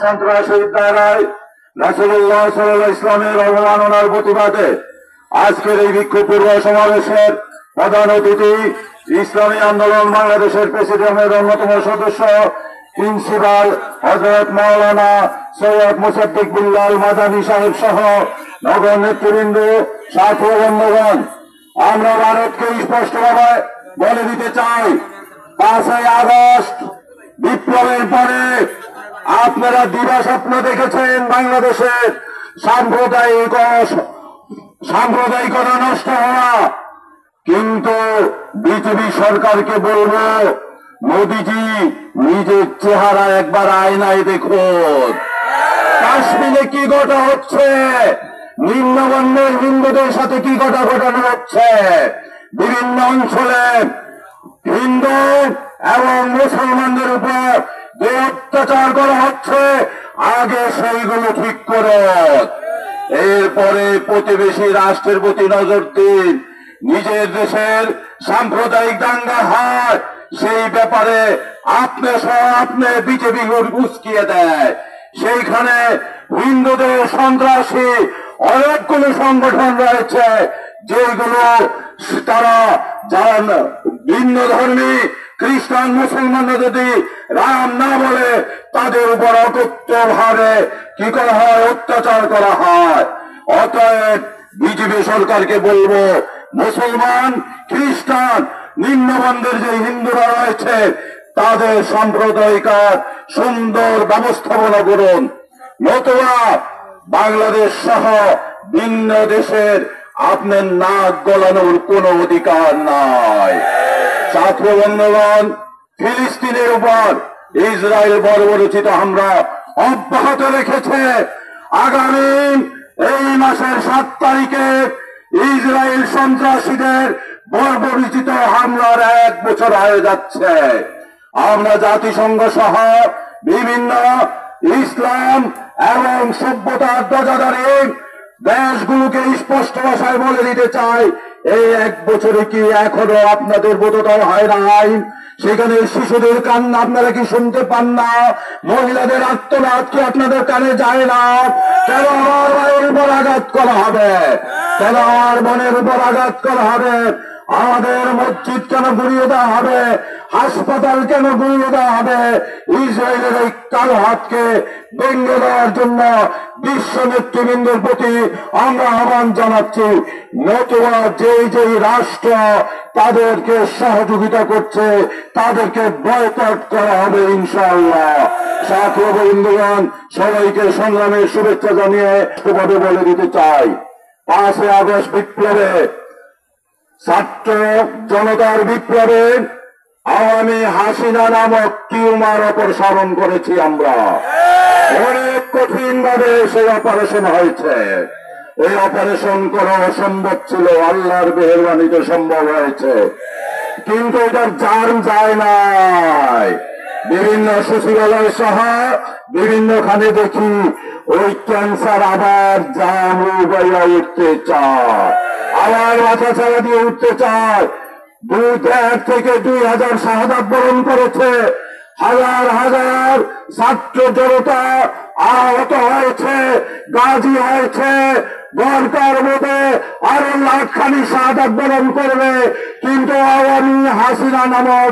সন্ত্রাসীর দ্বারাই রাসূলুল্লাহ সাল্লাল্লাহু আলাইহি ইসলামের অবমাননার প্রতিবাদে আজকের এই বিক্ষোভ পূর্ব সমাবেশের প্রধান অতিথি ইসলামী আন্দোলন বাংলাদেশের প্রেসিডিয়ামের অন্যতম সদস্য প্রিন্সিপাল হযরত মাওলানা সৈয়দ মুসাদ্দিক বিল্লাল মাদানী সাহেব সহ নগর নেতৃবৃন্দ, সাথী ও বন্ধুগণ, আমরা ভারতকে স্পষ্টভাবে বলে দিতে চাই, 5ই আগস্ট বিপ্লবের পরে আপনারা দিবা স্বপ্ন দেখেছেন বাংলাদেশের সাম্প্রদায়িকতা নষ্ট হওয়া, কিন্তু বিজেপি সরকারকে বলবো, মোদিজি নিজের চেহারা একবার আয়নায় দেখুন। কাশ্মীরে কি ঘটা হচ্ছে, নিম্নবর্ণের হিন্দুদের সাথে কি ঘটানো হচ্ছে, বিভিন্ন অঞ্চলে হিন্দু এবং মুসলমানদের উপর যে অত্যাচার করা হচ্ছে, আগে সেইগুলো ঠিক করুন। এরপরে প্রতিবেশী রাষ্ট্রের প্রতি নজর দিন। নিজের দেশের সাম্প্রদায়িক দাঙ্গা হয়, সেই ব্যাপারে আপনি বিজেপি উস্কিয়ে দেয়। সেইখানে হিন্দুদের সন্ত্রাসী অনেকগুলো সংগঠন রয়েছে, যেগুলো যারা ভিন্ন ধর্মী খ্রিস্টান মুসলমানরা যদি রাম না বলে, তাদের উপর অকথ্যভাবে কি করা হয়, অত্যাচার করা হয়। অতএব বিজেপি সরকারকে বলবো, মুসলমান, খ্রিস্টান, নিম্নবর্ণের যে হিন্দুরা রয়েছে, তাদের সাম্প্রদায়িকার সুন্দর ব্যবস্থাপনা করুন, নতুবা বাংলাদেশ সহ ভিন্ন দেশের আপনার নাক গলানোর কোন অধিকার নাই। ছাত্র বন্ধুগণ, ফিলিস্তিনের উপর ইসরায়েল বর্বরোচিত হামলা অব্যাহত রেখেছে। আগামী এই মাসের 7 তারিখে ইসরায়েল সন্ত্রাসীদের বর্বরোচিত হামলার 1 বছর হয়ে যাচ্ছে। আমরা জাতিসংঘ সহ বিভিন্ন ইসলাম এবং সভ্যতার ধ্বজাধারী দেশগুলোকে স্পষ্ট ভাষায় বলে দিতে চাই, এই 1 বছরে কি এখনো আপনাদের বোধোদয় হয় নাই? সেখানে শিশুদের কান্না আপনারা কি শুনতে পান না? মহিলাদের আত্মনাদ কি আপনাদের কানে যায় না? কেন আমার মায়ের উপর আঘাত করা হবে? কেন আমার বোনের উপর আঘাত করা হবে? আমাদের মসজিদ কেন গুড়িয়ে দেওয়া হবে? হাসপাতাল কেন গুড়িয়ে দেওয়া হবে? ইসরায়েলের এই কালো হাতকে ভেঙে দেওয়ার জন্য বিশ্ব নেতৃবৃন্দের প্রতি আমরা আহ্বান জানাচ্ছি, নতুবা যেই রাষ্ট্র তাদেরকে সহযোগিতা করছে, তাদেরকে বয়কট করা হবে ইনশাআল্লাহ। সাথী বন্ধুগণ, সবাইকে সংগ্রামের শুভেচ্ছা জানিয়ে ভাবে বলে দিতে চাই, 5ই আগস্ট বিপ্লবে, ছাত্র জনতার বিপ্লবে আওয়ামী হাসিনা নামক টিউমার অপসারণ করেছি আমরা। অনেক কঠিন ভাবে সেই অপারেশন হয়েছে। এই অপারেশন করা অসম্ভব ছিল, আল্লাহর মেহেরবানিতে সম্ভব হয়েছে, কিন্তু এটার জার্ম যায় নাই। বিভিন্ন সচিবালয় সহ বিভিন্নখানে দেখি ওই ক্যান্সার আবার জাম উঠে চায়, আবার মাথা ছাড়া দিয়ে উঠতে চায়। 1,500 থেকে 2,000 শাহাদাত বরণ করেছে, হাজার হাজার ছাত্র জনতা আহত হয়েছে, গাজী হয়েছে। দরকার মধ্যে আরো লাখখানি শাহাদাত বরণ করবে, কিন্তু আওয়ামী হাসিনা নামক